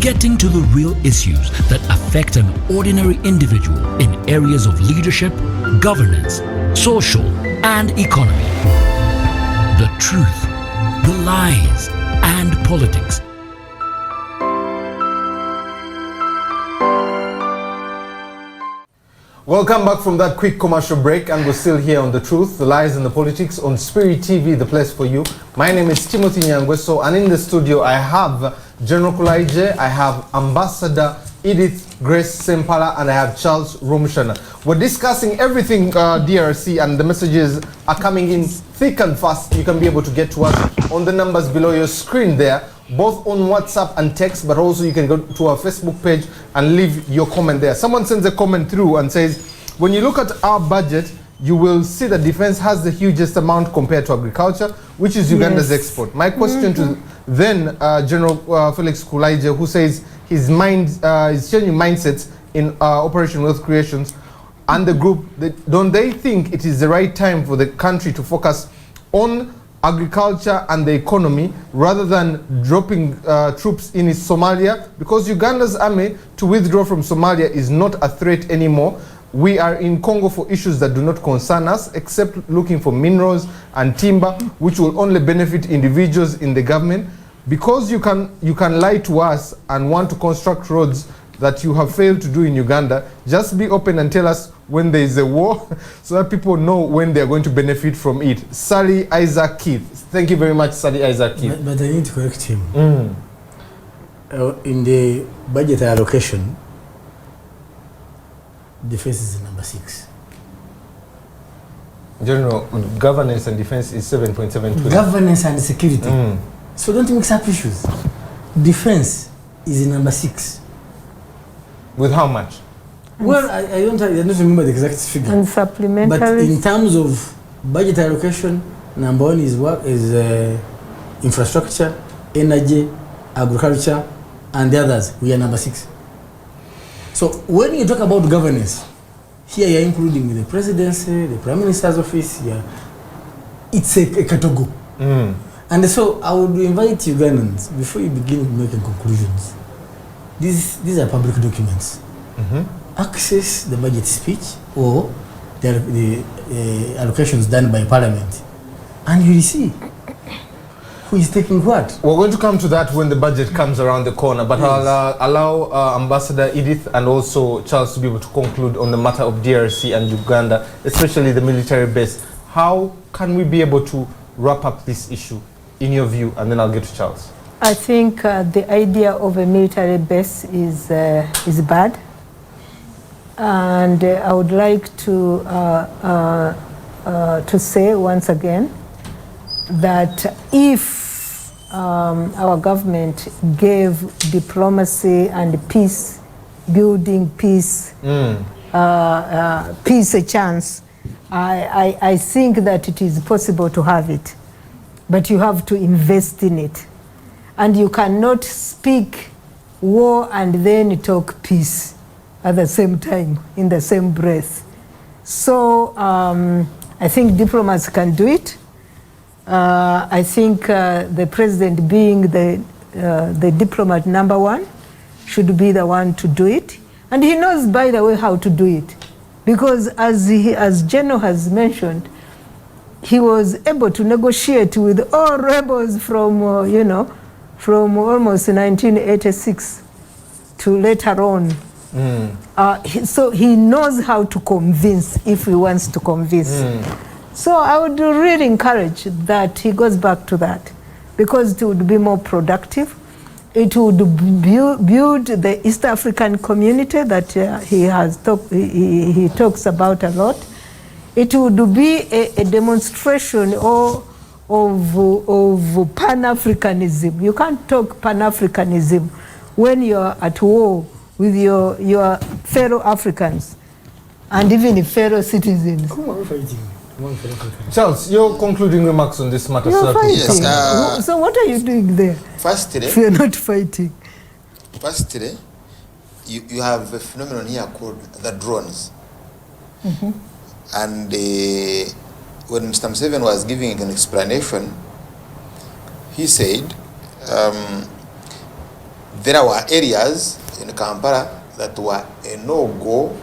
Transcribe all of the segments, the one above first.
getting to the real issues that affect an ordinary individual in areas of leadership, governance, social, and economy. The truth, the lies, and politics. Welcome back from that quick commercial break, and we're still here on The Truth, the Lies and the Politics on Spirit TV, the place for you. My name is Timothy Nyangweso, and in the studio I have General Kulaije, I have Ambassador Edith Grace Sempala, and I have Charles Rumshana. We're discussing everything DRC, and the messages are coming in thick and fast. You can be able to get to us on the numbers below your screen there, both on WhatsApp and text, but also you can go to our Facebook page and leave your comment there. Someone sends a comment through and says, when you look at our budget, you will see that defense has the hugest amount compared to agriculture, which is Uganda's export. My question to then General Felix Kulaije, who says his mind is changing mindsets in Operation Wealth Creations, and the group, don't they think it is the right time for the country to focus on agriculture and the economy rather than dropping troops in Somalia? Because Uganda's army to withdraw from Somalia is not a threat anymore. We are in Congo for issues that do not concern us, except looking for minerals and timber, which will only benefit individuals in the government. Because you can lie to us and want to construct roads that you have failed to do in Uganda, just be open and tell us when there is a war so that people know when they are going to benefit from it. Sally Isaac Keith. Thank you very much, Sally Isaac Keith. But I need to correct him. In the budget allocation, defense is number 6. General, governance and defense is 7.7 trillion. Governance and security. So don't mix up issues. Defense is number 6. With how much? Well, I don't remember the exact figure. And supplementary. But in terms of budget allocation, number 1 is infrastructure, energy, agriculture, and the others. We are number 6. So when you talk about governance, here you're including the presidency, the prime minister's office. It's a category. And so I would invite Ugandans, before you begin making conclusions, these are public documents. Access the budget speech or the allocations done by Parliament, and you will see who is taking what. We're going to come to that when the budget comes around the corner, but yes. I'll allow Ambassador Edith and also Charles to be able to conclude on the matter of DRC and Uganda, especially the military base. How can we be able to wrap up this issue, in your view, and then I'll get to Charles. I think the idea of a military base is bad, and I would like to say once again that if our government gave diplomacy and peace building, peace a chance, I think that it is possible to have it, but you have to invest in it. And you cannot speak war and then talk peace at the same time, in the same breath. So I think diplomats can do it. I think the president, being the diplomat number 1, should be the one to do it. And he knows, by the way, how to do it. Because as General has mentioned, he was able to negotiate with all rebels from, from almost 1986 to later on. So he knows how to convince if he wants to convince. So I would really encourage that he goes back to that, because it would be more productive. It would build the East African community that he talks about a lot. It would be a demonstration of Pan-Africanism. You can't talk Pan-Africanism when you're at war with your fellow Africans and even fellow citizens. Who are we fighting? Charles, your concluding remarks on this matter. You're fighting. Yes, so what are you doing there? Firstly, if you're not fighting. Firstly, you have a phenomenon here called the drones. And when Mr. Museveni was giving an explanation, he said there were areas in Kampala that were a no-go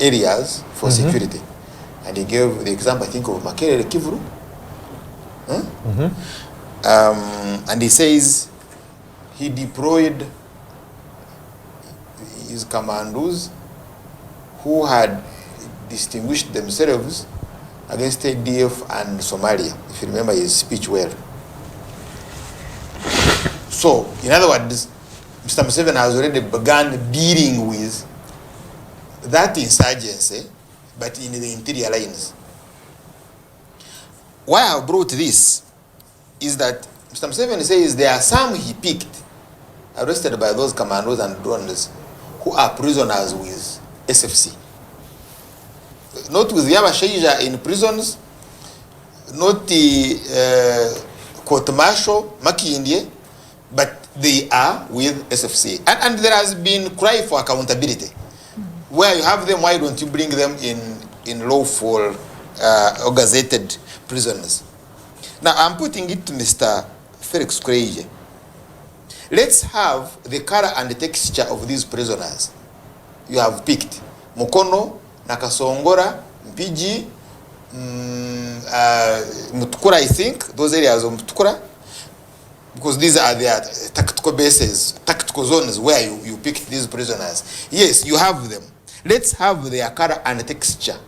areas for security. And he gave the example, I think, of Makerere Kivuru. And he says he deployed his commandos who had distinguished themselves against ADF and Somalia, if you remember his speech well. So, in other words, Mr. Museveni has already begun dealing with that insurgency, but in the interior lines. Why I brought this is that Mr. Museveni says there are some he picked, arrested by those commandos and drones, who are prisoners with SFC. Not with Yabashaija in prisons, not the court-martial, Makindye, but they are with SFC. And there has been cry for accountability. Where you have them, why don't you bring them in lawful or gazetted prisoners? Now, I'm putting it to Mr. Felix Kureije. Let's have the color and the texture of these prisoners you have picked. Mukono, Nakasongora, Mpiji, Mutukura, I think, those areas of Mutukura, because these are their tactical bases, tactical zones where you picked these prisoners. Yes, you have them. Let's have their color and texture.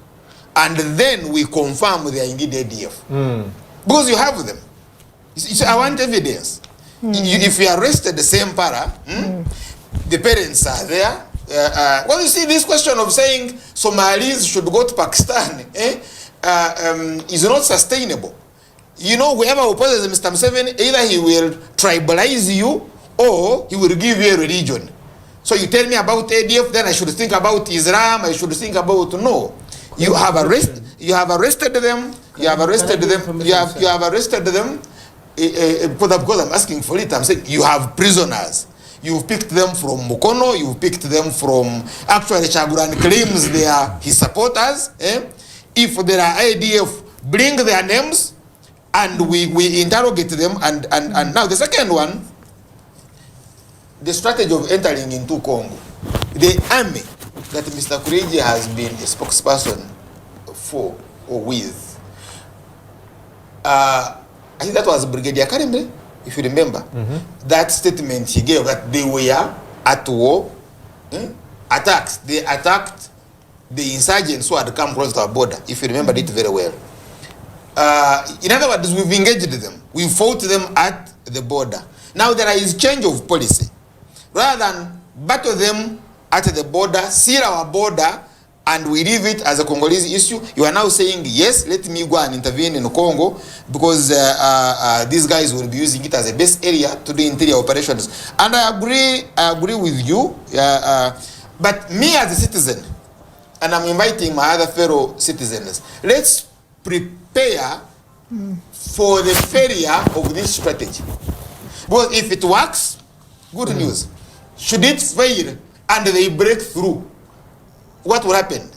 And then we confirm they are indeed ADF. Because you have them. I want evidence. If you arrested the same para, the parents are there. Well, you see, this question of saying Somalis should go to Pakistan is not sustainable. You know, whoever opposes Mr. Museveni, either he will tribalize you or he will give you a religion. So you tell me about ADF, then I should think about Islam, I should think about, no. You have arrested them, you have arrested them, because I'm asking for it, I'm saying you have prisoners. You've picked them from Mukono, you've picked them from, actually Chaguran claims they are his supporters. If there are ADF, bring their names and we interrogate them. And now the second one, the strategy of entering into Congo. The army that Mr. Kureije has been a spokesperson for or with, I think that was Brigadier Karimbe, if you remember. That statement he gave that they were at war, attacks. They attacked the insurgents who had come across our border, if you remember it very well. In other words, we've engaged them. We fought them at the border. Now there is change of policy. Rather than battle them at the border, seal our border, and we leave it as a Congolese issue, you are now saying, yes, let me go and intervene in Congo because these guys will be using it as a base area to do interior operations. And I agree with you. But me as a citizen, and I'm inviting my other fellow citizens, let's prepare for the failure of this strategy. Because if it works, good news. Should it fail and they break through, what will happen?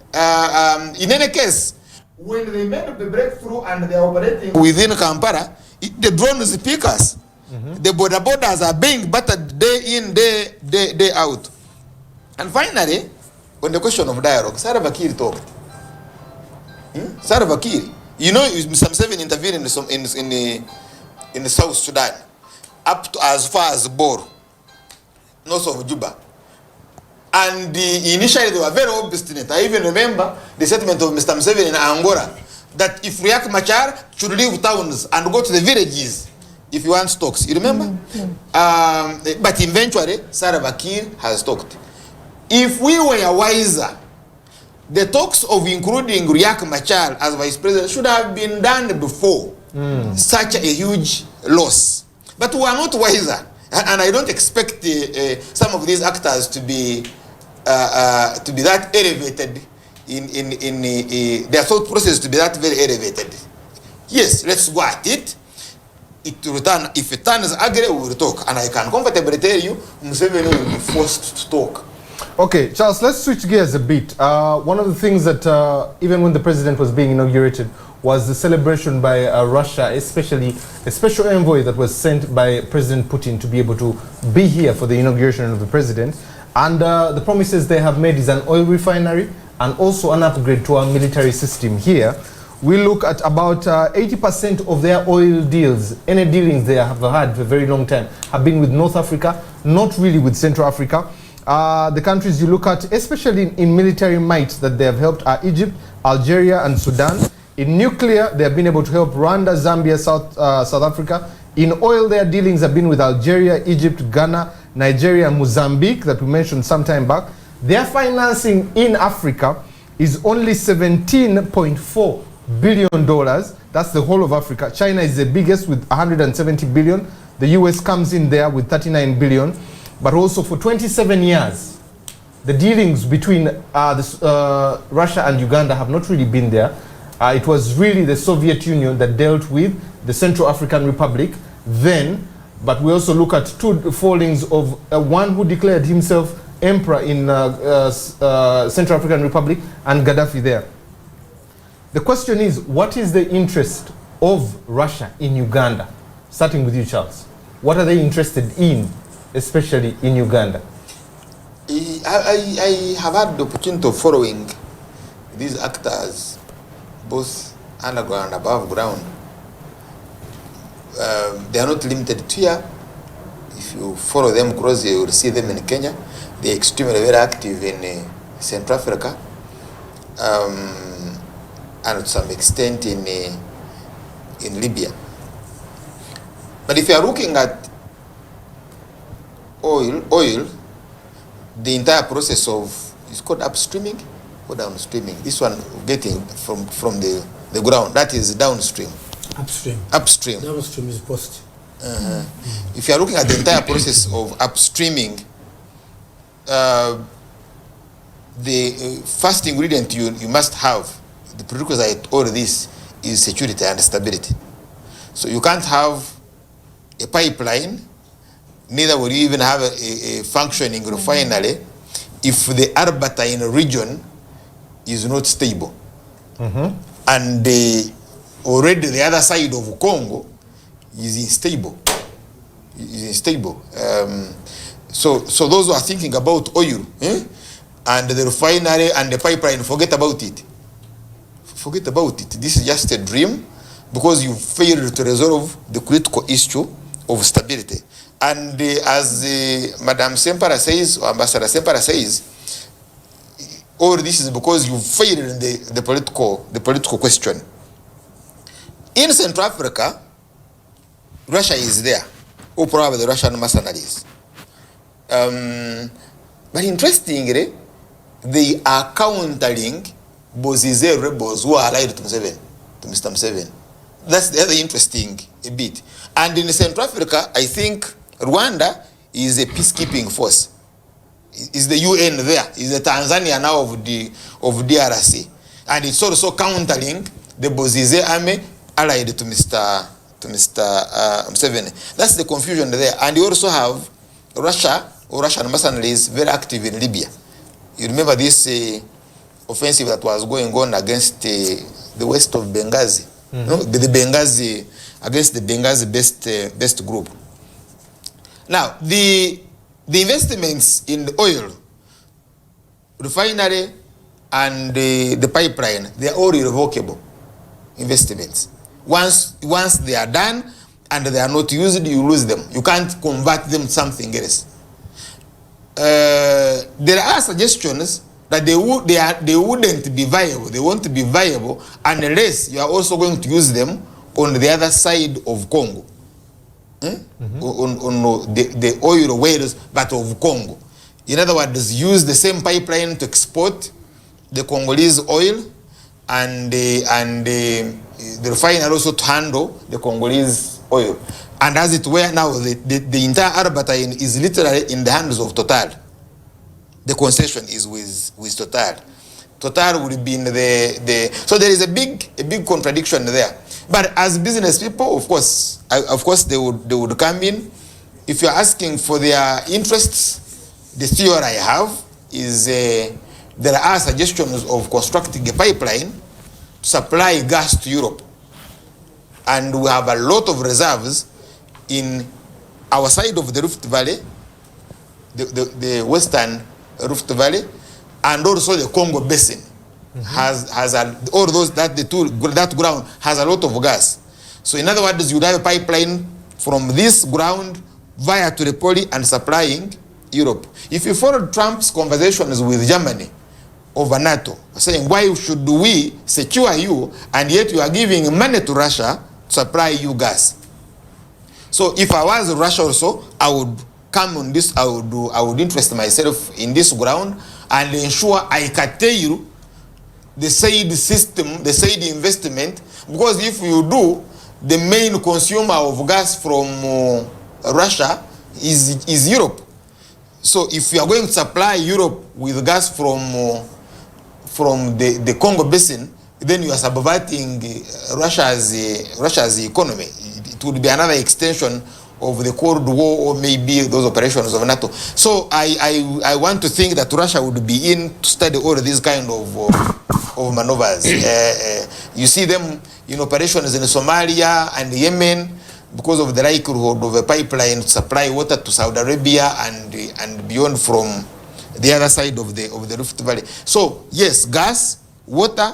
In any case, when they make the breakthrough and they are operating within Kampala, the drones pick us. The borders are being battered day in, day out. And finally, on the question of dialogue, Salva Kiir talked. Salva Kiir, you know, Mr. Museveni intervened in the South Sudan, up to as far as Bor, north of Juba. And initially they were very obstinate. I even remember the statement of Mr. Museveni in Angola that if Riek Machar should leave towns and go to the villages if he wants talks. You remember? But eventually, Salva Kiir has talked. If we were wiser, the talks of including Riek Machar as vice president should have been done before such a huge loss. But we are not wiser. And I don't expect some of these actors to be that elevated in their thought process, to be that very elevated. Yes, let's go at it. If it turns ugly, we will talk. And I can comfortably tell you, Museveni will be forced to talk. Okay, Charles, let's switch gears a bit. One of the things that even when the president was being inaugurated was the celebration by Russia, especially a special envoy that was sent by President Putin to be able to be here for the inauguration of the president. And the promises they have made is an oil refinery and also an upgrade to our military system here. We look at about 80% of their oil deals, any dealings they have had for a very long time, have been with North Africa, not really with Central Africa. The countries you look at, especially in military might that they have helped, are Egypt, Algeria, and Sudan. In nuclear, they have been able to help Rwanda, Zambia, South Africa. In oil, their dealings have been with Algeria, Egypt, Ghana, Nigeria, and Mozambique that we mentioned some time back. Their financing in Africa is only $17.4 billion. That's the whole of Africa. China is the biggest with 170 billion. The US comes in there with 39 billion. But also for 27 years, the dealings between Russia and Uganda have not really been there. It was really the Soviet Union that dealt with the Central African Republic then. But we also look at two fallings of one who declared himself emperor in Central African Republic and Gaddafi there. The question is, what is the interest of Russia in Uganda? Starting with you, Charles. What are they interested in, especially in Uganda? I have had the opportunity of following these actors, both underground and above ground. They are not limited to here. If you follow them closely, you will see them in Kenya. They are extremely very active in Central Africa. And to some extent in Libya. But if you are looking at oil, the entire process of, it's called upstreaming or downstreaming. This one getting from the ground, that is downstream. Upstream. Downstream is post. If you are looking at the entire process of upstreaming, the first ingredient you must have, the prerequisite all this is security and stability. So you can't have a pipeline, neither will you even have a functioning refinery if the Albertine region is not stable. And already the other side of Congo is unstable. So those who are thinking about oil and the refinery and the pipeline, forget about it. Forget about it. This is just a dream because you failed to resolve the critical issue of stability. And as Madam Sempara says, or Ambassador Sempara says, all this is because you failed in the political question. In Central Africa, Russia is there, or probably the Russian mercenaries. But interestingly, they are countering Bozize rebels who are allied to Mr. Museveni. That's the other interesting a bit. And in Central Africa, I think Rwanda is a peacekeeping force. Is the UN there? Is the Tanzania now of DRC? And it's also countering the Bozize army allied to Mr. Museveni. That's the confusion there. And you also have Russia or Russian mercenaries very active in Libya. You remember this offensive that was going on against the west of Benghazi, no? The Benghazi, against the Benghazi based group. Now, the investments in the oil, refinery, and the pipeline, they are all irrevocable investments. Once they are done and they are not used, you lose them. You can't convert them to something else. There are suggestions that they wouldn't be viable. They won't be viable unless you are also going to use them on the other side of Congo. On the oil wells, but of Congo. In other words, use the same pipeline to export the Congolese oil and the refinery also to handle the Congolese oil. And as it were now, the entire Albertine is literally in the hands of Total. The concession is with Total. Total would be in so there is a big contradiction there. But as business people, of course they would come in. If you're asking for their interests, the theory I have is there are suggestions of constructing a pipeline to supply gas to Europe. And we have a lot of reserves in our side of the Rift Valley, the western Rift Valley, and also the Congo Basin. Has all those that ground has a lot of gas. So in other words, you have a pipeline from this ground via Tripoli and supplying Europe. If you follow Trump's conversations with Germany over NATO, saying why should we secure you and yet you are giving money to Russia to supply you gas. So if I was Russia also, I would come on this, I would interest myself in this ground and ensure I curtail the said system, the said investment, because if you do, the main consumer of gas from Russia is Europe. So if you are going to supply Europe with gas from the Congo Basin, then you are subverting Russia's economy. It would be another extension of the Cold War or maybe those operations of NATO. So I want to think that Russia would be in to study all these kind of maneuvers. You see them in operations in Somalia and Yemen because of the likelihood of a pipeline to supply water to Saudi Arabia and beyond from the other side of the Rift Valley. So yes, gas, water,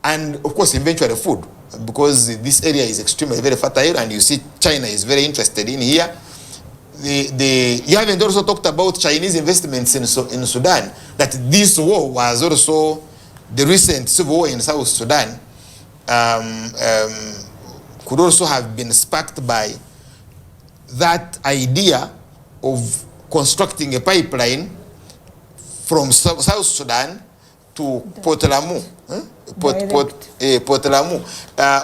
and of course eventually food, because this area is extremely very fertile and you see China is very interested in here. You haven't also talked about Chinese investments in Sudan, that this war was also the recent civil war in South Sudan could also have been sparked by that idea of constructing a pipeline from South Sudan to Port Lamou. Port Lamou.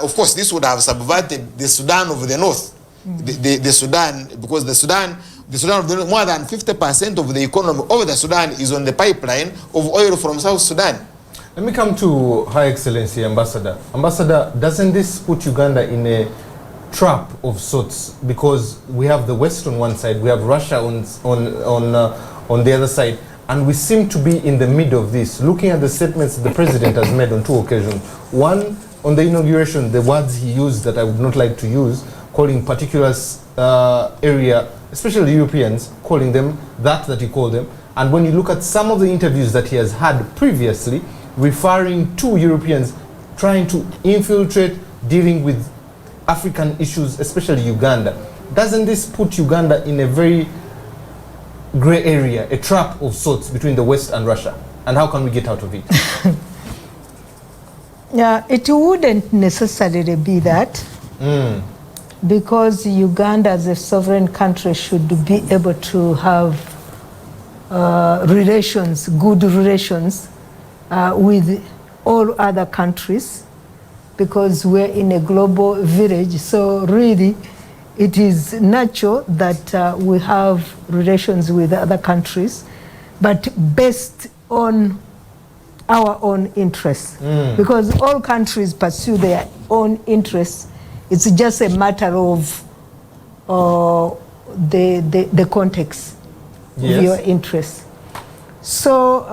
Of course, this would have subverted the Sudan of the North. The Sudan, because the Sudan of the North, more than 50% of the economy of the Sudan is on the pipeline of oil from South Sudan. Let me come to Her Excellency Ambassador. Ambassador, doesn't this put Uganda in a trap of sorts? Because we have the West on one side, we have Russia on the other side, and we seem to be in the middle of this. Looking at the statements the President has made on two occasions. One, on the inauguration, the words he used that I would not like to use, calling particular area, especially Europeans, calling them that he called them. And when you look at some of the interviews that he has had previously, referring to Europeans trying to infiltrate, dealing with African issues, especially Uganda. Doesn't this put Uganda in a very gray area, a trap of sorts between the West and Russia? And how can we get out of it? Yeah, it wouldn't necessarily be that. Because Uganda as a sovereign country should be able to have relations, good relations with all other countries, because we're in a global village. So really, it is natural that we have relations with other countries, but based on our own interests. Because all countries pursue their own interests. It's just a matter of the context of your interests. So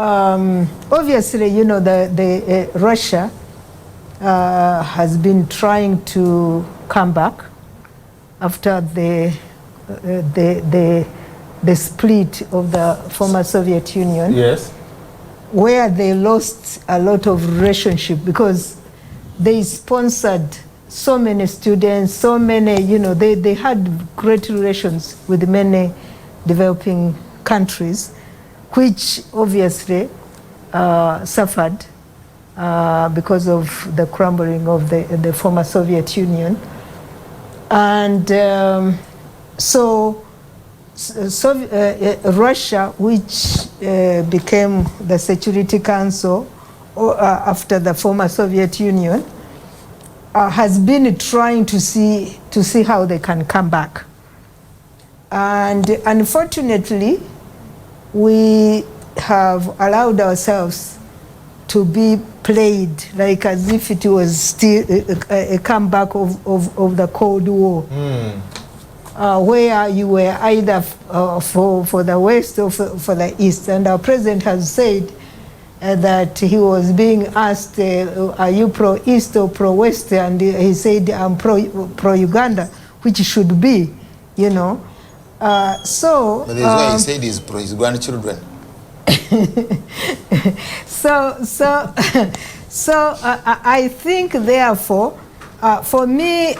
obviously, you know, the Russia has been trying to come back after the split of the former Soviet Union. Yes. Where they lost a lot of relationship because they sponsored so many students, so many, you know, they had great relations with many developing countries, which obviously suffered because of the crumbling of the former Soviet Union. And Russia, which became the Security Council after the former Soviet Union, has been trying to see how they can come back. And unfortunately, we have allowed ourselves to be played like as if it was still a comeback of the Cold War. where you were either for the West or for the East. And our president has said that he was being asked, are you pro-East or pro-West? And he said, I'm pro-Uganda, which should be, you know. So but that's why he said he's pro his grandchildren. So I think, therefore, for me,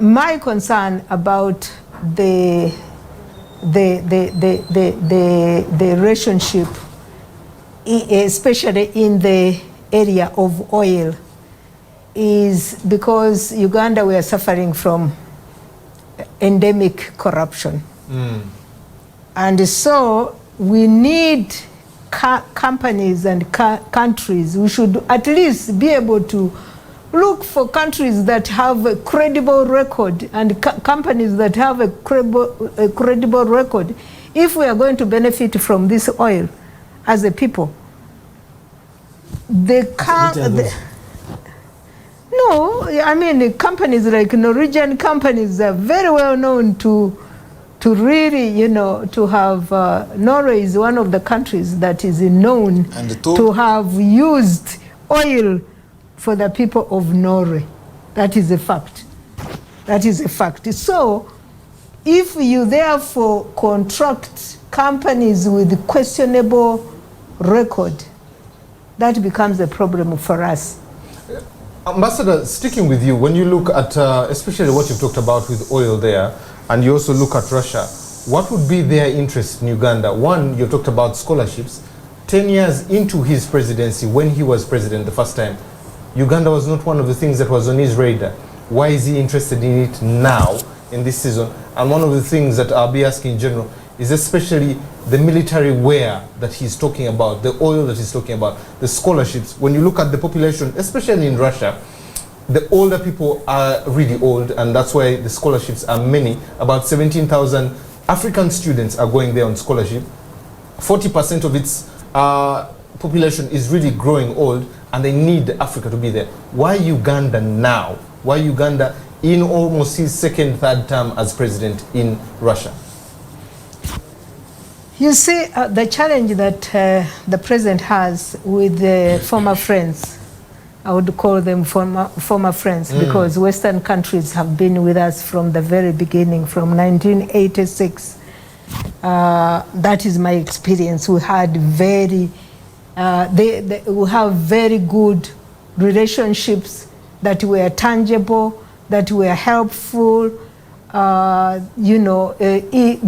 my concern about the relationship, especially in the area of oil, is because Uganda, we are suffering from endemic corruption. And so we need companies and countries. We should at least be able to look for countries that have a credible record and companies that have a credible record if we are going to benefit from this oil as a people. No, I mean, companies like Norwegian companies are very well known to really, you know, to have, Norway is one of the countries that is known to have used oil for the people of Norway. That is a fact. That is a fact. So, if you therefore contract companies with questionable record, that becomes a problem for us. Ambassador, sticking with you, when you look at especially what you've talked about with oil there, and you also look at Russia, what would be their interest in Uganda? One, you talked about scholarships. 10 years into his presidency, when he was president the first time, Uganda was not one of the things that was on his radar. Why is he interested in it now, in this season? And one of the things that I'll be asking in general is especially the military wear that he's talking about, the oil that he's talking about, the scholarships. When you look at the population, especially in Russia, the older people are really old, and that's why the scholarships are many. About 17,000 African students are going there on scholarship. 40% of its population is really growing old, and they need Africa to be there. Why Uganda now? Why Uganda in almost his second, third term as president in Russia? You see, the challenge that the president has with the former friends, I would call them former friends, because Western countries have been with us from the very beginning, from 1986. That is my experience. We had we have very good relationships that were tangible, that were helpful, you know,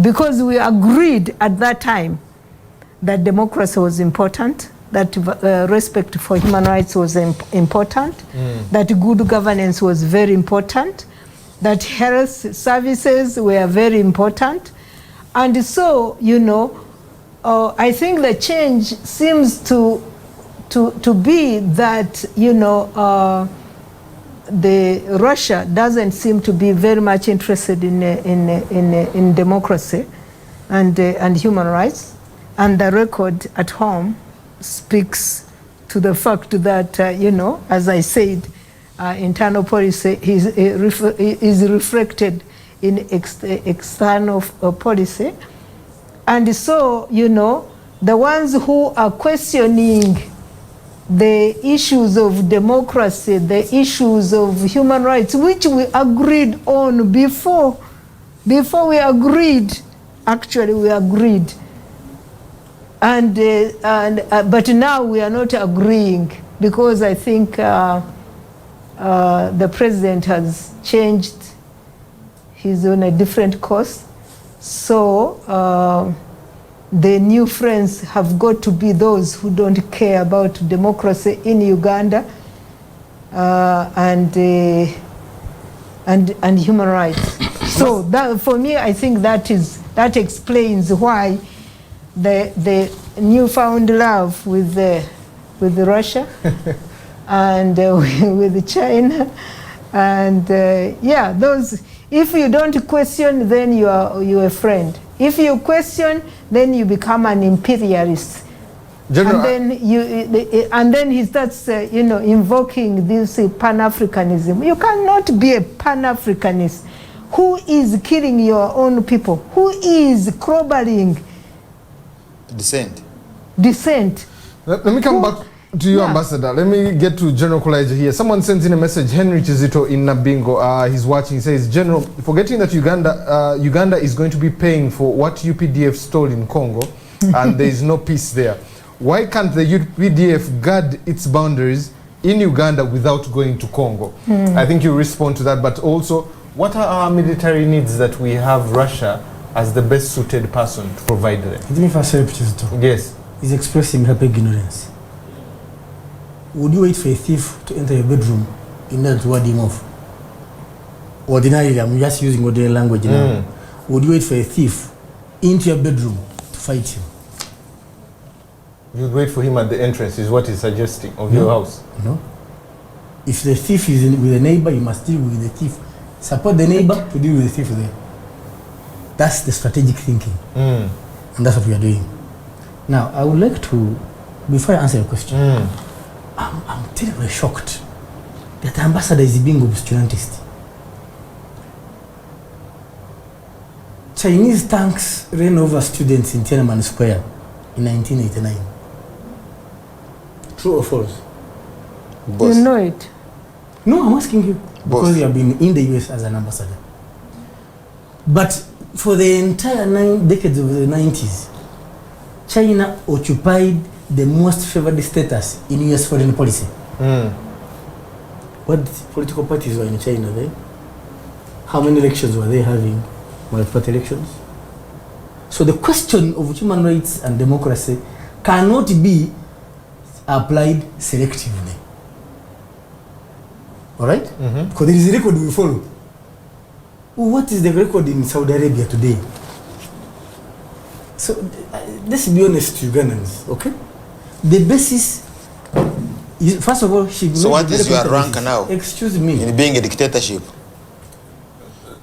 because we agreed at that time that democracy was important, that respect for human rights was important, that good governance was very important, that health services were very important. And so, you know, I think the change seems to be that, you know, Russia doesn't seem to be very much interested in democracy and human rights, and the record at home speaks to the fact that, you know, as I said, internal policy is reflected in external policy. And so, you know, the ones who are questioning the issues of democracy, the issues of human rights, which we agreed on before we agreed, actually we agreed. But now we are not agreeing, because I think the president has changed. He's on a different course. So the new friends have got to be those who don't care about democracy in Uganda and human rights. So that, for me, I think that explains why the newfound love with Russia and with China, and yeah, those. If you don't question, then you are a friend. If you question, then you become an imperialist. General, and then he starts, you know, invoking this Pan-Africanism. You cannot be a Pan-Africanist Who is killing your own people? Who is clobbering Dissent. dissent? Let me come back to you, Ambassador. Let me get to General Kulaija here. Someone sends in a message. Henry Chizito in Nabingo, he's watching. He says, General, forgetting that Uganda is going to be paying for what UPDF stole in Congo, and there is no peace there. Why can't the UPDF guard its boundaries in Uganda without going to Congo? I think you respond to that, but also, what are our military needs that we have Russia as the best suited person to provide them? Let me first say, Chizito. Yes. He's expressing her ignorance. Would you wait for a thief to enter your bedroom in order to ward him off? Ordinarily, I'm just using ordinary language now. Would you wait for a thief into your bedroom to fight him? You'd wait for him at the entrance, is what he's suggesting, of your house. No. If the thief is with a neighbor, you must deal with the thief. Support the neighbor to deal with the thief there. That's the strategic thinking. And that's what we are doing. Now, I would like to, before I answer your question, I'm terribly shocked that the ambassador is being obscurantist. Chinese tanks ran over students in Tiananmen Square in 1989. True or false? Boss. You know it. No, I'm asking you. Both. Because you have been in the US as an ambassador. But for the entire 9 decades of the 90s, China occupied the most favored status in US foreign policy. What political parties were in China then? How many elections were they having? Multi-party elections? So the question of human rights and democracy cannot be applied selectively. All right? Because there is a record we follow. What is the record in Saudi Arabia today? So let's be honest to Ugandans, okay? The basis is, first of all, she. So what is your rank now? Excuse me. In being a dictatorship?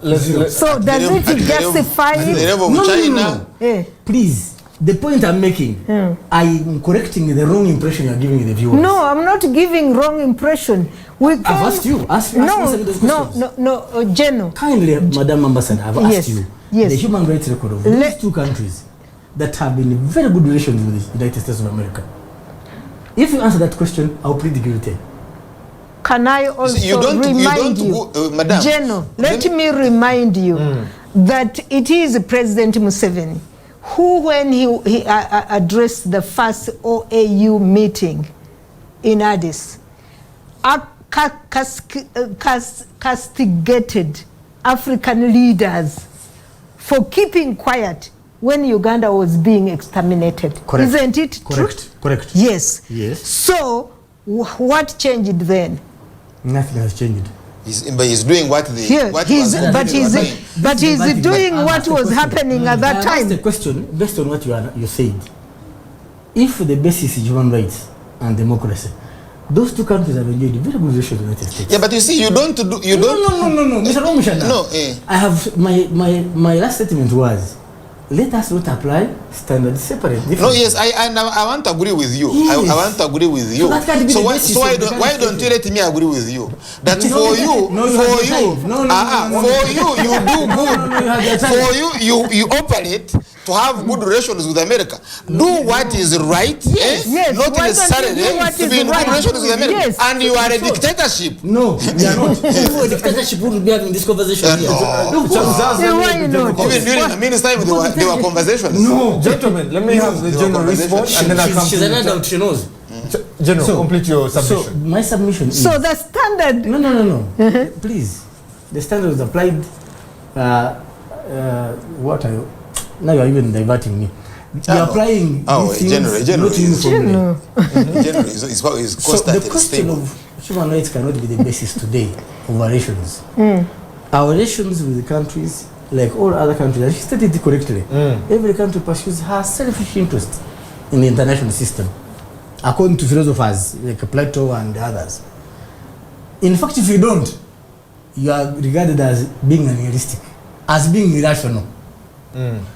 So does it justify At the it? level of China? Eh. Please, the point I'm making, I'm correcting the wrong impression you're giving the viewers. No, I'm not giving wrong impression. We can, I've asked you. Ask no, me those no, questions. no, General. Kindly, Madam Ambassador, I've Yes, asked you yes. the human rights record of these two countries that have been in very good relations with the United States of America. If you answer that question, I'll plead guilty. Can I also remind you, Madam, General, let me remind you that it is President Museveni who, when he addressed the first OAU meeting in Addis, castigated African leaders for keeping quiet when Uganda was being exterminated. Correct. Isn't it true? Correct. Yes. Yes. So, what changed then? Nothing has changed. But he's doing what the Here, what he's, was but he's, doing. but he's doing I've what asked a was question. happening at that I've asked time. a question based on what you said. If the basis is human rights and democracy, those two countries have enjoyed very good relations with the United States. Yeah, but you see, you don't do you don't. No, Mr. Omushana. No, I have my last statement was, let us not apply standards separate. No, yes, I want to agree with you. Yes. I want to agree with you. So that can't be the basis So of the why don't you let me agree with you? That No, for you, no, you have your time. No, for you do good. No, you have your time. For you operate to have good relations with America. Do what is right, Yes, not why don't necessarily you do what to is be in good right? relations with America. Yes. And you are a dictatorship. No, we are not. If we were a dictatorship, we would be having this conversation here. No. Of course. Why not? Even during the minister time, there were conversations. No. Gentlemen, let me have the general response and then I'll come She's to an you. adult, she knows. General, So- complete your So submission. my submission is So the standard. no. Please, the standard was applied. What are you? Now you are even diverting me. You are applying these things General, not uniformly. General is So constant the and question stable. of human rights cannot be the basis today of our relations. Our relations with the countries, like all other countries, I stated it correctly. Every country pursues her selfish interest in the international system, according to philosophers like Plato and others. In fact, if you don't, you are regarded as being unrealistic, as being irrational.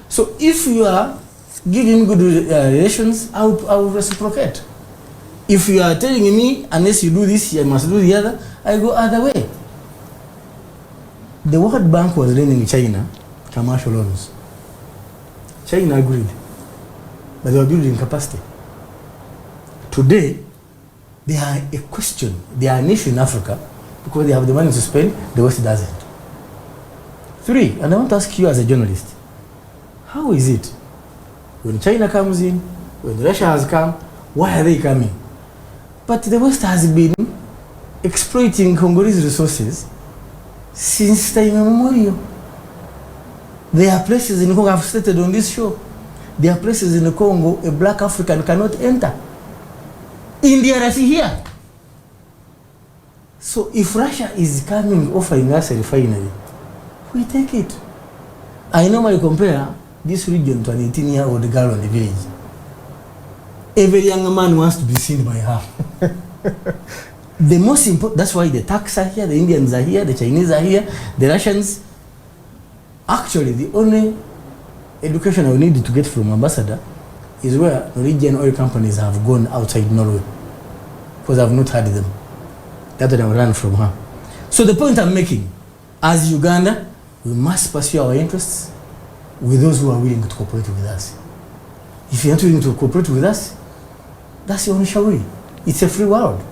So if you are giving good relations, I will reciprocate. If you are telling me, unless you do this, you must do the other, I go other way. The World Bank was lending China commercial loans. China agreed, but they were building capacity. Today, they are a question. They are an issue in Africa because they have the money to spend, the West doesn't. 3, and I want to ask you as a journalist, how is it when China comes in, when Russia has come, why are they coming? But the West has been exploiting Congolese resources since time immemorial. There are places in Congo, I've stated on this show, there are places in the Congo a black African cannot enter. India is here. So if Russia is coming offering us a refinery, we take it. I normally compare this region to an 18-year-old girl on the village. Every young man wants to be seen by her. The most important, that's why the Turks are here, the Indians are here, the Chinese are here, the Russians. Actually, the only education I need to get from ambassador is where Norwegian oil companies have gone outside Norway, because I've not heard them. That's what I learned from her. So the point I'm making, as Uganda, we must pursue our interests with those who are willing to cooperate with us. If you're not willing to cooperate with us, that's your own shawari. It's a free world.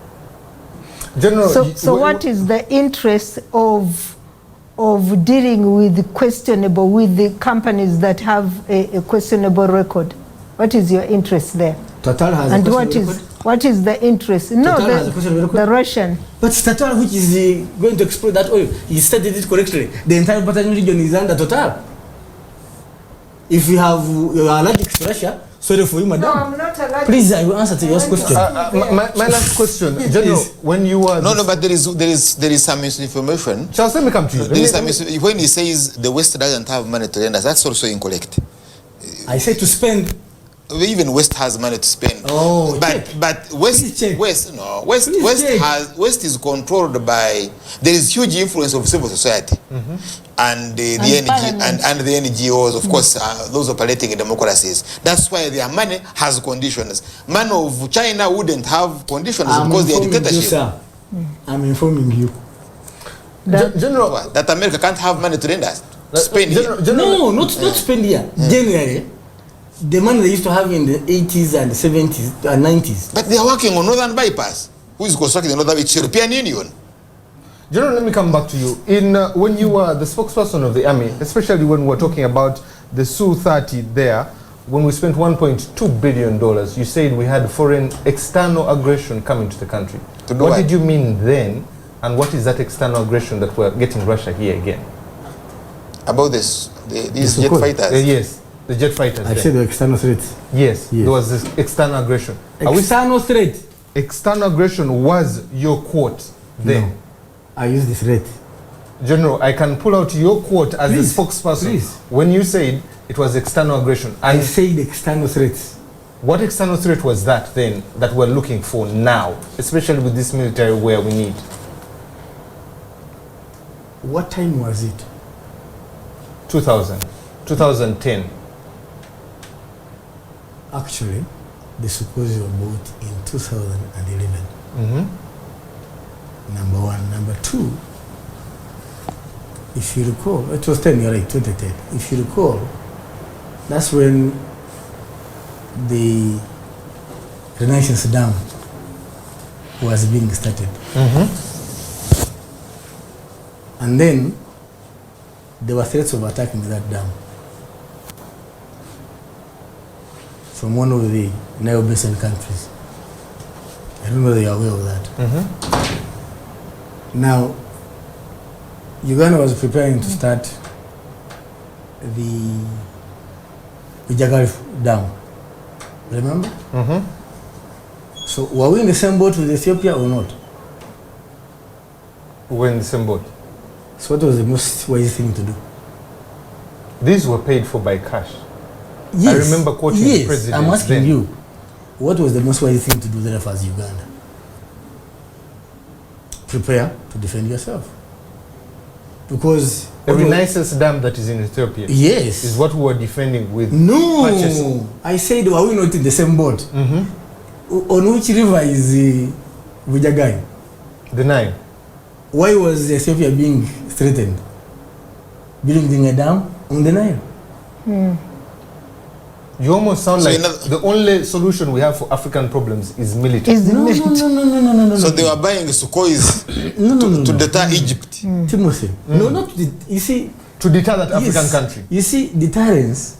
General, so what is the interest of dealing with questionable, with the companies that have a questionable record? What is your interest there? Total has and a questionable record? What is the interest? Total No, has a questionable record? the Russian. But Total, which is going to exploit that oil, he stated it correctly. The entire Battalion region is under Total. If you are allergic to Russia, sorry for you, madam. No, I'm not allergic. Please, I will answer to your question. my last question, General, when you were... No, but there is some misinformation. Charles, let me come to you. There is some when he says the West doesn't have money to lend us, that's also incorrect. I said to spend. Even West has money to spend. Oh, but West is controlled by, there is huge influence of civil society, and the NGOs, of course, those operating in democracies. That's why their money has conditions. Money of China wouldn't have conditions because they are dictatorship. I'm informing you. General, that America can't have money to lend us. Spend here. No, not spend here. Generally, the money they used to have in the 80s and 70s and 90s. But they are working on Northern Bypass. Who is constructing the Northern? It's European Union. General, let me come back to you. When you were the spokesperson of the army, especially when we were talking about the Su-30 there, when we spent $1.2 billion, you said we had foreign external aggression coming to the country. What did you mean then, and what is that external aggression that we're getting Russia here again? About these jet fighters? Yes. The jet fighters. I said the external threat. Yes, there was this external aggression. External threat. External aggression was your quote then. No, I use the threat. General, I can pull out your quote as the spokesperson when you said it was external aggression. And I said external threats. What external threat was that then that we're looking for now, especially with this military where we need? What time was it? 2010. Actually, the Sukhoi were bought in 2011. Number one. Number two, if you recall, it was 10, you're right, 2010. If you recall, that's when the Renaissance Dam was being started. And then there were threats of attacking that dam from one of the Nile Basin countries. I don't know whether you're aware of that. Now, Uganda was preparing to start the Jagal Dam. Remember? So, were we in the same boat with Ethiopia or not? We were in the same boat. So, what was the most wise thing to do? These were paid for by cash. Yes. I remember quoting the president. I'm asking you, what was the most wise thing to do there as Uganda? Prepare to defend yourself. Because the Renaissance Dam that is in Ethiopia is what we were defending with. No, purchase. I said, are we not in the same boat? On which river is Vujagai? The Nile. Why was Ethiopia being threatened? building a dam on the Nile. You almost sound So like another- the only solution we have for African problems is military. Is No. So they were buying Sukhois to deter Egypt. Timothy. No, not the, you see. To deter that African Yes. country. You see, deterrence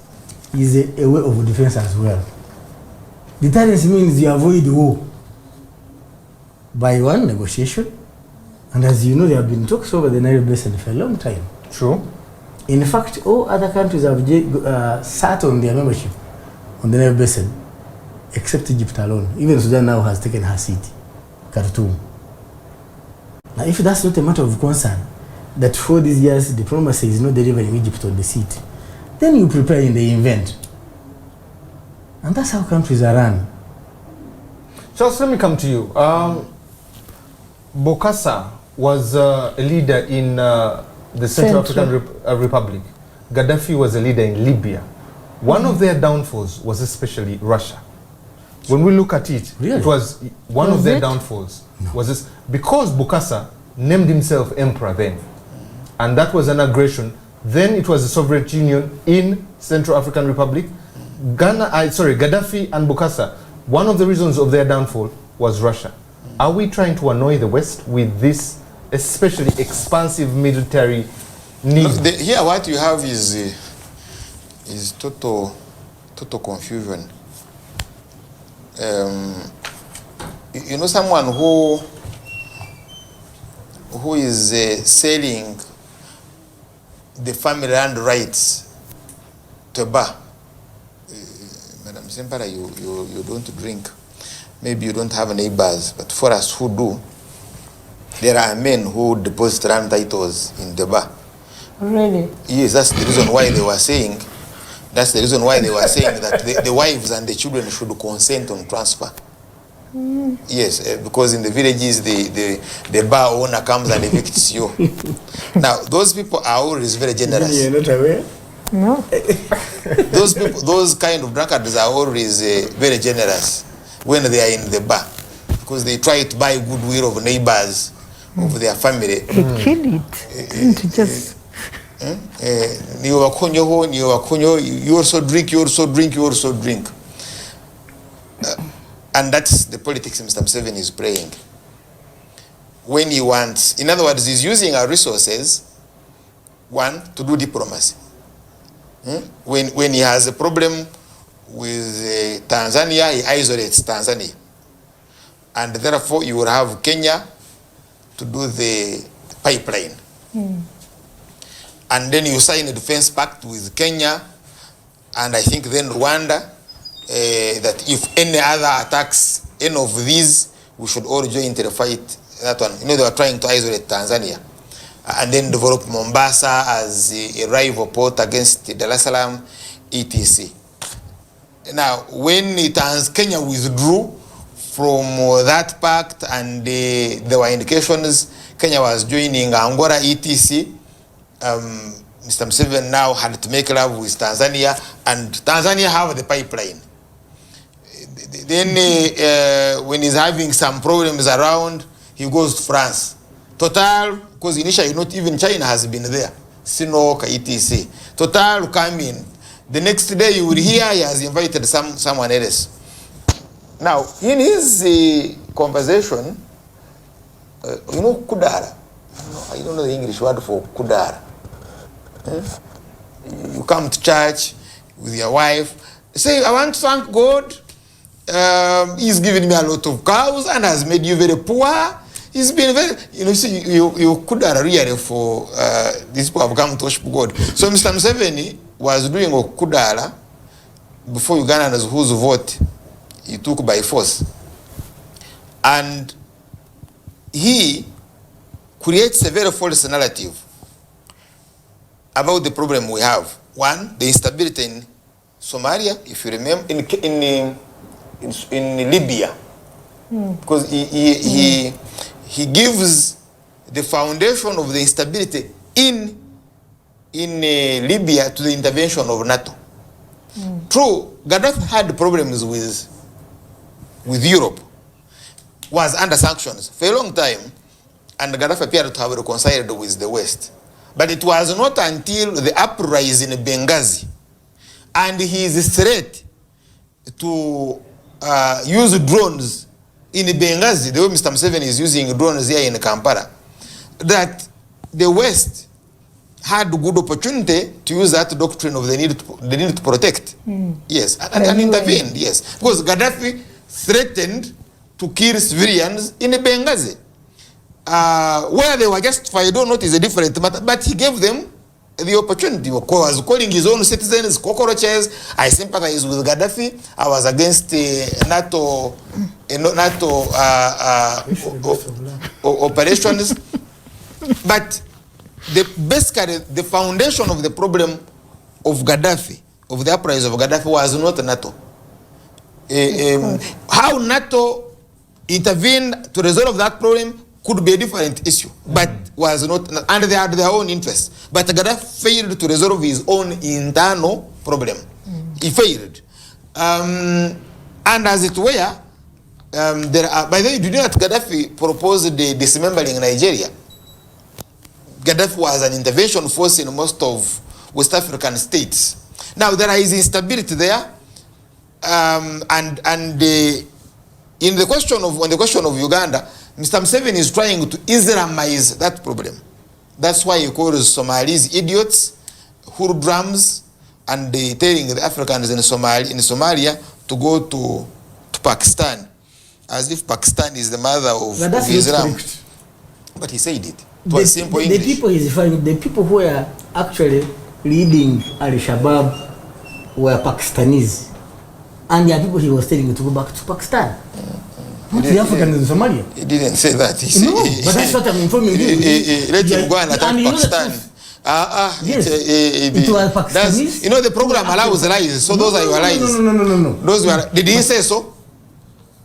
is a way of defense as well. Deterrence means you avoid war by one, negotiation, and as you know, there have been talks over the Nile Basin for a long time. True. In fact, all other countries have sat on their membership on the Nile Basin, except Egypt alone. Even Sudan now has taken her seat, Khartoum. Now, if that's not a matter of concern, that for these years diplomacy is not delivering Egypt on the seat, then you prepare and they invent. And that's how countries are run. Charles, let me come to you. Bokassa was a leader in the Central African Republic. Gaddafi was a leader in Libya. One of their downfalls was especially Russia. When we look at it, Really? it was one of their downfalls was this, because Bokassa named himself emperor then, and that was an aggression. Then it was a Soviet Union in Central African Republic. Gaddafi and Bokassa, one of the reasons of their downfall was Russia. Are we trying to annoy the West with this, especially expansive military need? Look, here what you have is total confusion. You know, someone who is selling the family land rights to a bar. Madam Sempara, you don't drink. Maybe you don't have neighbors, but for us who do, there are men who deposit land titles in the bar. Really? Yes, that's the reason why they were saying. That's the reason why they were saying that the wives and the children should consent on transfer. Yes, because in the villages the bar owner comes and evicts you. Now those people are always very generous. You're not aware? No. Those people, those kind of drunkards are always very generous when they are in the bar, because they try to buy goodwill of neighbors of their family. They kill it. Didn't just. You also drink, you also drink, you also drink. And that's the politics Mr. Museveni is playing. When he wants, in other words, he's using our resources, one, to do diplomacy. When he has a problem with Tanzania, he isolates Tanzania. And therefore, you will have Kenya to do the pipeline. And then you sign a defense pact with Kenya, and I think then Rwanda, that if any other attacks, any of these, we should all join into the fight. That one, you know, they were trying to isolate Tanzania, and then develop Mombasa as a rival port against Dar es Salaam, etc. Now, when Kenya withdrew from that pact, and there were indications Kenya was joining Angola, etc., Mr. Museveni now had to make love with Tanzania, and Tanzania have the pipeline. Then when he's having some problems around, he goes to France. Total, because initially not even China has been there. Sinok, etc. Total come in. The next day you will hear he has invited someone else. Now, in his conversation, you know Kudara. I don't know the English word for Kudara. You come to church with your wife, say, I want to thank God. He's given me a lot of cows and has made you very poor. He's been very, you know, see, you could really for these people have come to worship God. So Mr. Museveni was doing a kudara before Ugandans whose vote he took by force. And he creates a very false narrative about the problem we have. One, the instability in Somalia, if you remember, in Libya, because he gives the foundation of the instability in Libya to the intervention of NATO. True, Gaddafi had problems with Europe, was under sanctions for a long time, and Gaddafi appeared to have reconciled with the West. But it was not until the uprising in Benghazi and his threat to use drones in Benghazi, the way Mr. Museveni is using drones here in Kampala, that the West had good opportunity to use that doctrine of the need to protect. Yes, and intervened, yes. Because Gaddafi threatened to kill civilians in Benghazi. Where they were justified or not is a different matter, but he gave them the opportunity. He was calling his own citizens cockroaches. I sympathize with Gaddafi. I was against NATO operations. But basically the foundation of the problem of Gaddafi, of the uprising of Gaddafi, was not NATO. How NATO intervened to resolve that problem could be a different issue, but was not, and they had their own interests. But Gaddafi failed to resolve his own internal problem. He failed. And as it were, by the way, do you know that Gaddafi proposed the dismembering Nigeria? Gaddafi was an intervention force in most of West African states. Now there is instability there, and in the question of Uganda, Mr. Museveni is trying to Islamize that problem. That's why he calls Somalis idiots, hoodlums, and telling the Africans in Somalia to go to Pakistan, as if Pakistan is the mother of Islam. But he said it. It was simple English. The people he's referring, the people who were actually leading Al-Shabaab were Pakistanis. And there are people he was telling to go back to Pakistan. Not the Africans in Somalia. He didn't say that. He no, but that's what I'm informing you. Let him go and attack Pakistan. Yes, it was Pakistanis. You know the program allows lies, so those are your lies. No. Those were. Did he say so?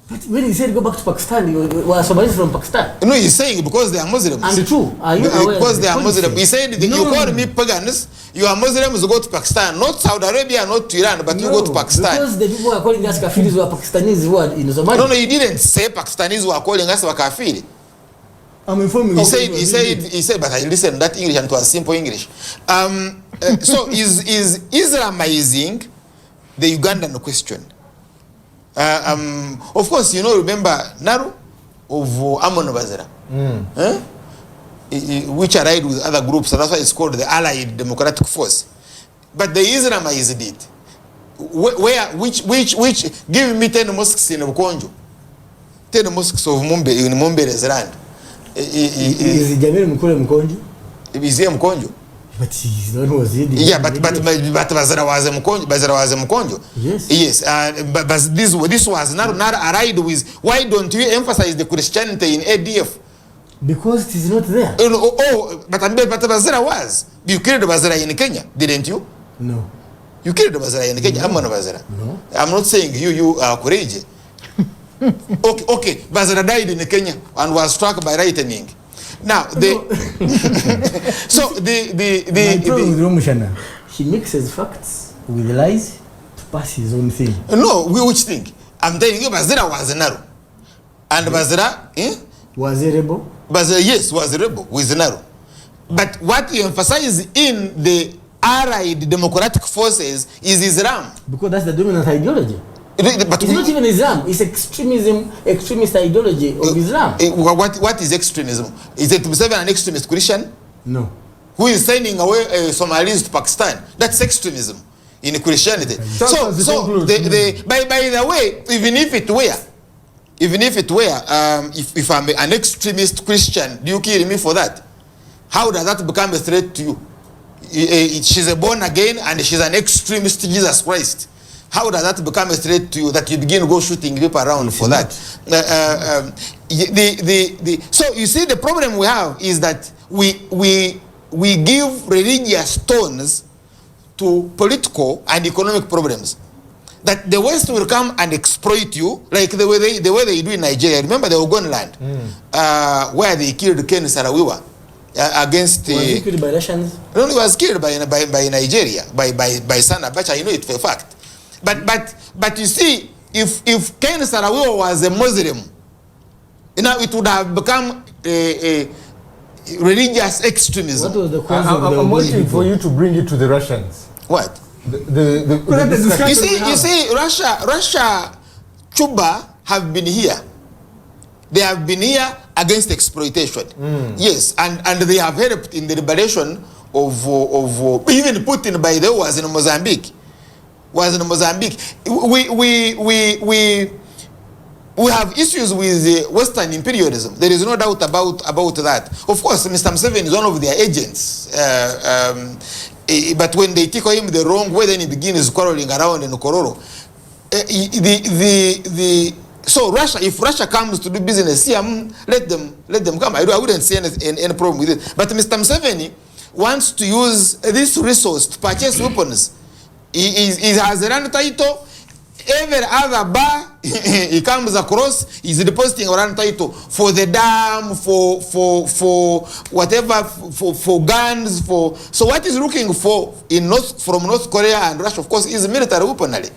But when he said go back to Pakistan, you were Somalis from Pakistan. No, he's saying because they are Muslims. And true. Are you aware? Because they are Muslims. He said you call me pagans. You are Muslims, go to Pakistan, not Saudi Arabia, not to Iran, but you go to Pakistan. Because the people who are calling us kafiris were Pakistanis who are in Somalia. No, he didn't say Pakistanis who are calling us kafiri. I'm informing you. He said, but I listened that English and it was simple English. So is Islamizing the Ugandan question? Of course, you know, remember Naru of Amon Bazara, which allied with other groups, so that's why it's called the Allied Democratic Force. But the Islamized it. Which give me 10 mosques in Bukonjo, 10 mosques of Mumbe in Mumbe's land. Is Jamil Mukule Mkonjo? Is he Mkonjo? But he's not was it. Yeah, but Bazara was Mkonjo. Bazara was Mkonjo. Yes. Yes. But this was not allied with. Why don't you emphasize the Christianity in ADF? Because it is not there. But Bazara was. You killed Bazara in Kenya, didn't you? No. You killed Bazara in Kenya. I'm not Bazara. No. I'm not saying you are courageous. Okay. Bazara died in Kenya and was struck by lightning. Now so the problem with Romushana, he mixes facts with lies to pass his own thing. No, which thing? I'm telling you, Bazara was a Naru, and Bazara was a rebel. Bazara, yes, was a rebel with Naru. But what you emphasize in the Allied Democratic Forces is Islam, because that's the dominant ideology. But it's not even Islam, it's extremist ideology of Islam. What is extremism? Is it Museveni an extremist Christian? No. Who is sending away Somalis to Pakistan? That's extremism in Christianity. Okay. So by the way, even if it were, if I'm an extremist Christian, do you kill me for that? How does that become a threat to you? She's a born again and she's an extremist Jesus Christ. How does that become a threat to you that you begin to go shooting people around for that? So you see, the problem we have is that we give religious tones to political and economic problems. That the West will come and exploit you, like the way they do in Nigeria. Remember the Ogon land, where they killed Ken Sarawiwa against. Was he killed by Russians? No, he was killed by Nigeria, by Sana Abacha. I know it for a fact. But you see, if Ken Sarawiwa was a Muslim, it would have become religious extremism. What was the cause of the I'm Ogoni waiting people? for you to bring it to the Russians. What? The discussion. You see, Russia, Cuba have been here. They have been here against exploitation. Yes, and they have helped in the liberation of even Putin, by the way, was in Mozambique. We have issues with Western imperialism. There is no doubt about that. Of course, Mr. Museveni is one of their agents. But when they take him the wrong way, then he begins quarreling around in Kororo. So Russia, if Russia comes to do business here, let them come. I wouldn't see any problem with it. But Mr. Museveni wants to use this resource to purchase weapons. He has a land title. Every other bar he comes across, he's depositing a land title for the dam, for whatever, for guns, so what he's looking for from North Korea and Russia, of course, is military weaponry.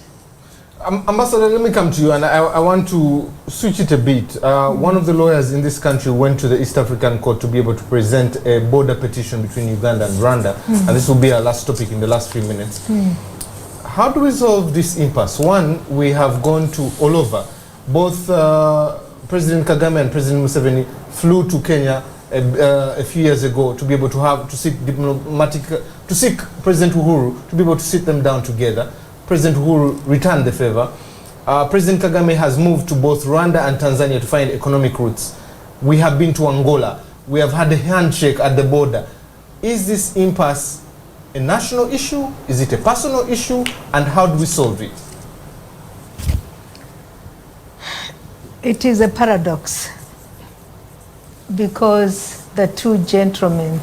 Ambassador, let me come to you, and I want to switch it a bit. One of the lawyers in this country went to the East African Court to be able to present a border petition between Uganda and Rwanda, and this will be our last topic in the last few minutes. How do we solve this impasse? One, we have gone to all over. Both President Kagame and President Museveni flew to Kenya a few years ago to be able to seek President Uhuru to be able to sit them down together. President Uhuru returned the favor. President Kagame has moved to both Rwanda and Tanzania to find economic routes. We have been to Angola. We have had a handshake at the border. Is this impasse a national issue? Is it a personal issue? And how do we solve it? It is a paradox because the two gentlemen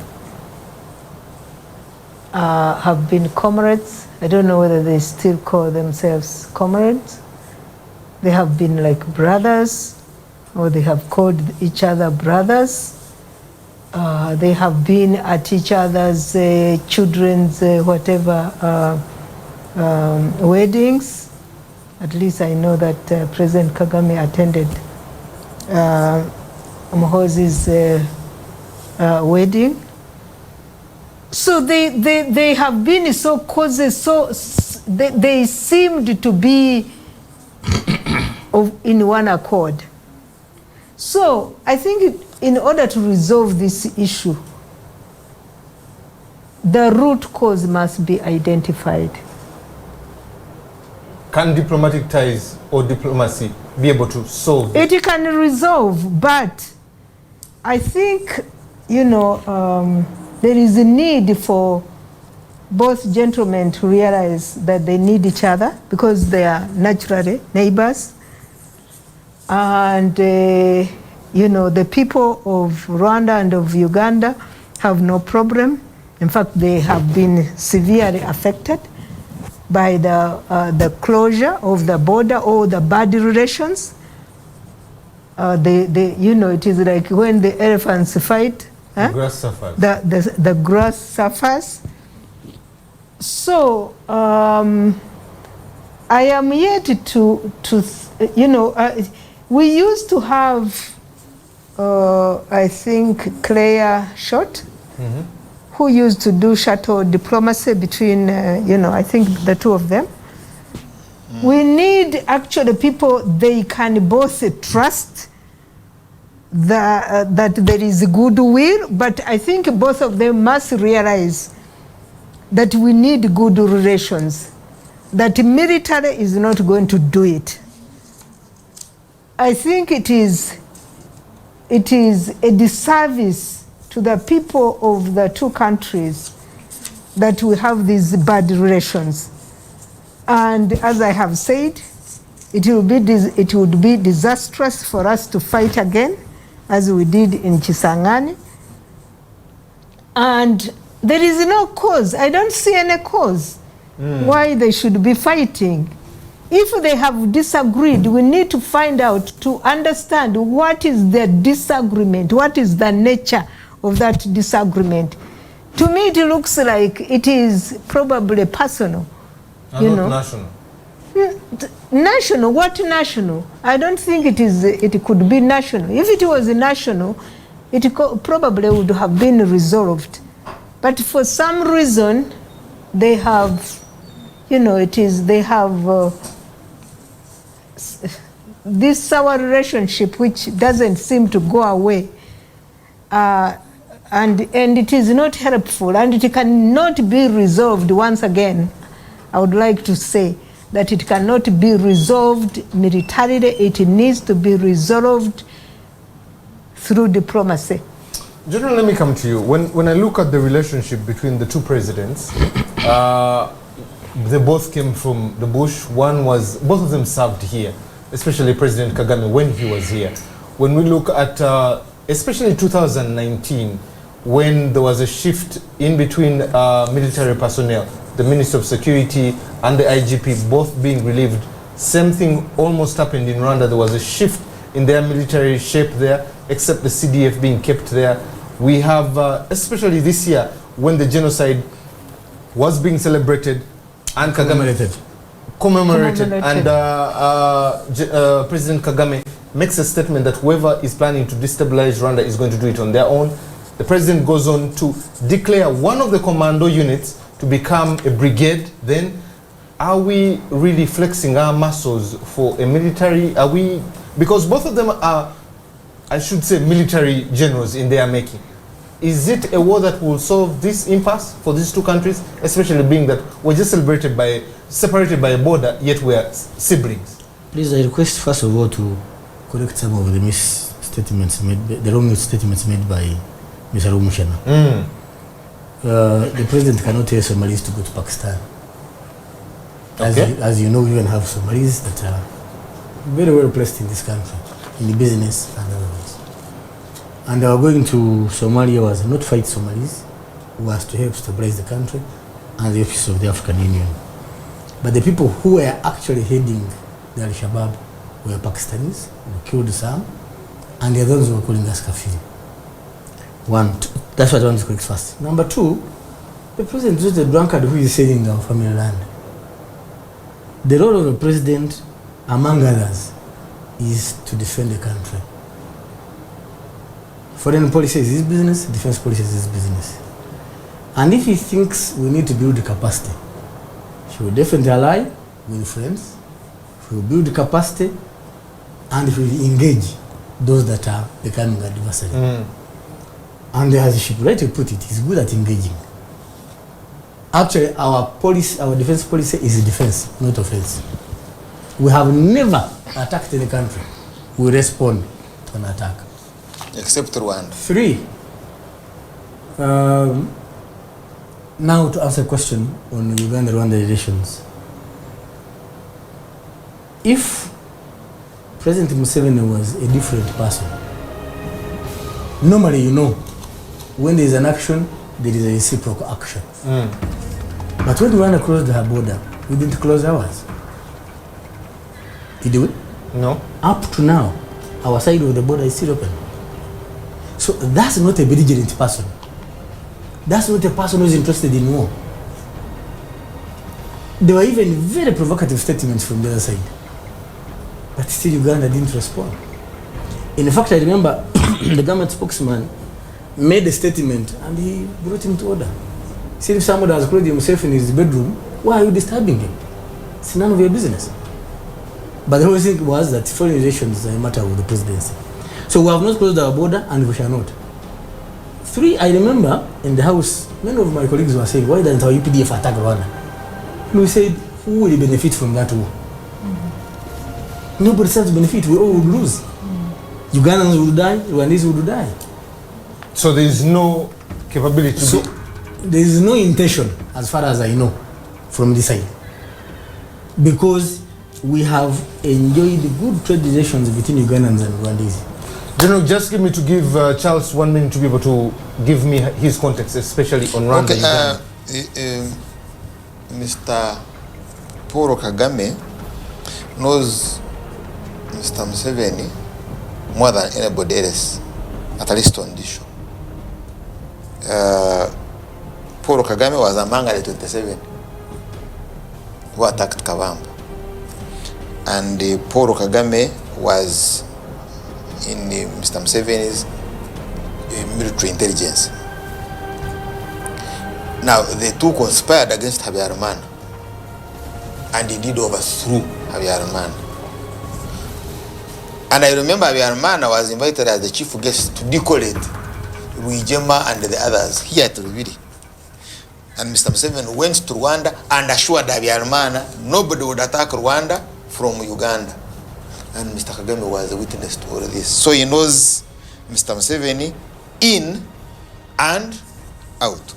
have been comrades. I don't know whether they still call themselves comrades. They have been like brothers, or they have called each other brothers. They have been at each other's children's weddings. At least I know that President Kagame attended Muhoozi's wedding. So they have been so close, they seemed to be in one accord. So I think in order to resolve this issue, the root cause must be identified. Can diplomatic ties or diplomacy be able to solve it? It can resolve, but I think, there is a need for both gentlemen to realize that they need each other because they are naturally neighbors. And, the people of Rwanda and of Uganda have no problem. In fact, they have been severely affected by the closure of the border or the bad relations. It is like when the elephants fight, the grass suffers. The grass suffers. So I am yet to we used to have, I think, Claire Short, who used to do shuttle diplomacy between, I think the two of them. We need actually people they can both trust that there is goodwill, but I think both of them must realize that we need good relations, that military is not going to do it. I think it is a disservice to the people of the two countries that we have these bad relations. And as I have said, it would be disastrous for us to fight again, as we did in Chisangani. And there is no cause. I don't see any cause why they should be fighting. If they have disagreed, we need to find out, to understand what is the disagreement, what is the nature of that disagreement. To me, it looks like it is probably personal. Not national. National? What national? I don't think it could be national. If it was national, it probably would have been resolved. But for some reason, they have, they have this sour relationship which doesn't seem to go away. And it is not helpful, and it cannot be resolved once again. I would like to say that it cannot be resolved militarily. It needs to be resolved through diplomacy. General, let me come to you. When I look at the relationship between the two presidents, they both came from the bush. Both of them served here, especially President Kagame when he was here. When we look at, especially 2019, when there was a shift in between military personnel, the Minister of Security and the IGP both being relieved, same thing almost happened in Rwanda. There was a shift in their military shape there, except the CDF being kept there. We have, especially this year, when the genocide was being celebrated and Kagame commemorated. And President Kagame makes a statement that whoever is planning to destabilize Rwanda is going to do it on their own. The president goes on to declare one of the commando units to become a brigade. Then are we really flexing our muscles for a military? Are we, because both of them are, I should say, military generals in their making. Is it a war that will solve this impasse for these two countries, especially being that we're just separated by a border, yet we're siblings? Please, I request first of all to correct some of the misstatements made, the wrong statements made by Mr. Rumushana. The president cannot tell Somalis to go to Pakistan. As you know, we even have Somalis that are very well placed in this country, in the business and otherwise. And our going to Somalia was not fight Somalis, was to help stabilize the country and the office of the African Union. But the people who were actually heading the Al-Shabaab were Pakistanis, who killed some, and the others were calling us kafiri. That's what I want to correct first. Number two, the president is a drunkard who is selling our family land. The role of the president, among others, is to defend the country. Foreign policy is his business, defense policy is his business. And if he thinks we need to build the capacity, he will definitely ally with friends, he will build the capacity, and he will engage those that are becoming adversary. And as she rightly put it, he's good at engaging. Actually, our defense policy is defense, not offense. We have never attacked any country. We respond to an attack. Except Rwanda. 3. Now to answer a question on Uganda-Rwanda relations. If President Museveni was a different person, normally when there is an action, there is a reciprocal action. But when Rwanda closed her border, we didn't close ours. Did we? No. Up to now, our side of the border is still open. So that's not a belligerent person. That's not a person who is interested in war. There were even very provocative statements from the other side. But still Uganda didn't respond. In fact, I remember the government spokesman made a statement and he brought him to order. He said if somebody has clothed himself in his bedroom, why are you disturbing him? It's none of your business. But the whole thing was that foreign relations is a matter of the presidency. So we have not closed our border and we shall not. 3, I remember in the house, many of my colleagues were saying, why doesn't our UPDF attack Rwanda? And we said, who will benefit from that war? Nobody stands to benefit, we all would lose. Ugandans would die, Rwandese would die. So there is no capability to there is no intention, as far as I know, from this side. Because we have enjoyed good trade relations between Ugandans and Rwandese. General, just give Charles 1 minute to be able to give me his context, especially on Rwanda. Okay, Mr. Paul Kagame knows Mr. Museveni more than anybody else, at least on this show. Paul Kagame was among the 27 who attacked Kavamba. And Paul Kagame was in Mr. Museveni's military intelligence. Now, the two conspired against Habyarimana and indeed overthrew Habyarimana. And I remember Habyarimana was invited as the chief guest to decorate Rwigema and the others here at Rubiri. And Mr. Museveni went to Rwanda and assured Habyarimana nobody would attack Rwanda from Uganda. And Mr. Kagame was a witness to all of this. So he knows Mr. Museveni in and out.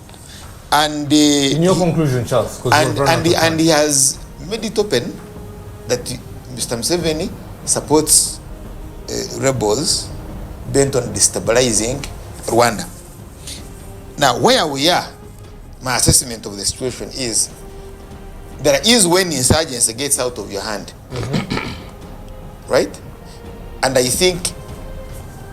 And in your conclusion, Charles, and he has made it open that Mr. Museveni supports rebels bent on destabilizing Rwanda. Now, where we are, my assessment of the situation is there is when insurgency gets out of your hand, right? And I think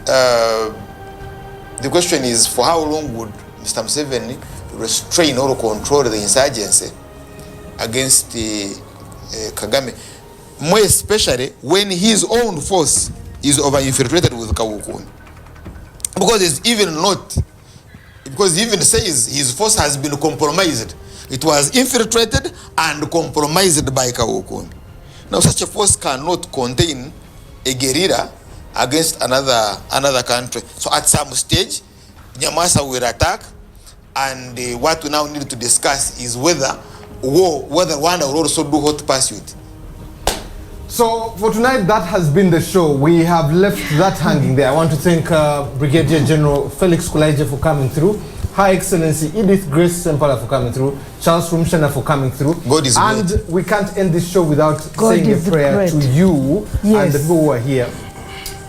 the question is, for how long would Mr. Museveni restrain or control the insurgency against Kagame, more especially when his own force is over-infiltrated with Kawukuni? Because he even says his force has been compromised. It was infiltrated and compromised by Kawukuni. Now, such a force cannot contain a guerrilla against another country. So at some stage, Nyamasa will attack, and what we now need to discuss is whether Rwanda will also do hot pursuit. So for tonight, that has been the show. We have left that hanging there. I want to thank Brigadier General Felix Kulaije for coming through, Her Excellency Edith Grace Sempala for coming through, Charles Rumshana for coming through. God is and good. We can't end this show without saying a prayer to you and the people who are here.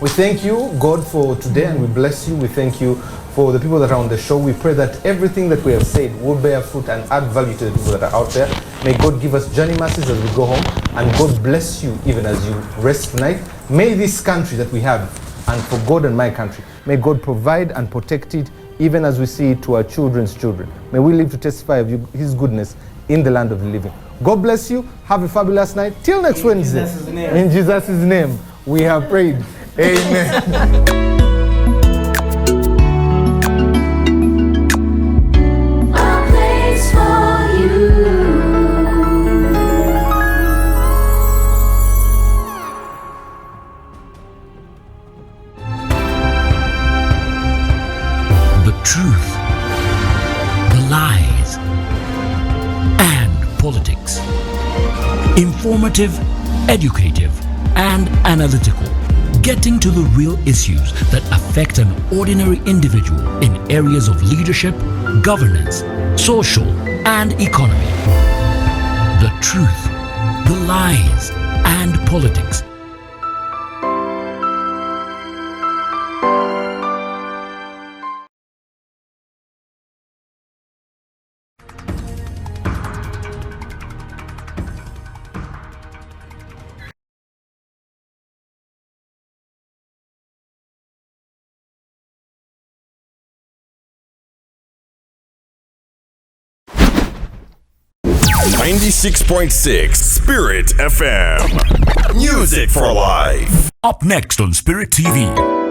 We thank you, God, for today, and we bless you. We thank you for the people that are on the show. We pray that everything that we have said will bear fruit and add value to the people that are out there. May God give us journey mercies as we go home, and God bless you even as you rest tonight. May this country that we have, and for God and my country, may God provide and protect it even as we see it to our children's children. May we live to testify of His goodness in the land of the living. God bless you. Have a fabulous night. Till next Wednesday. In Jesus' name, we have prayed. Amen. Truth, the lies, and politics. Informative, educative, and analytical. Getting to the real issues that affect an ordinary individual in areas of leadership, governance, social, and economy. The truth, the lies, and politics. .6 Spirit FM. Music for life. Up next on Spirit TV.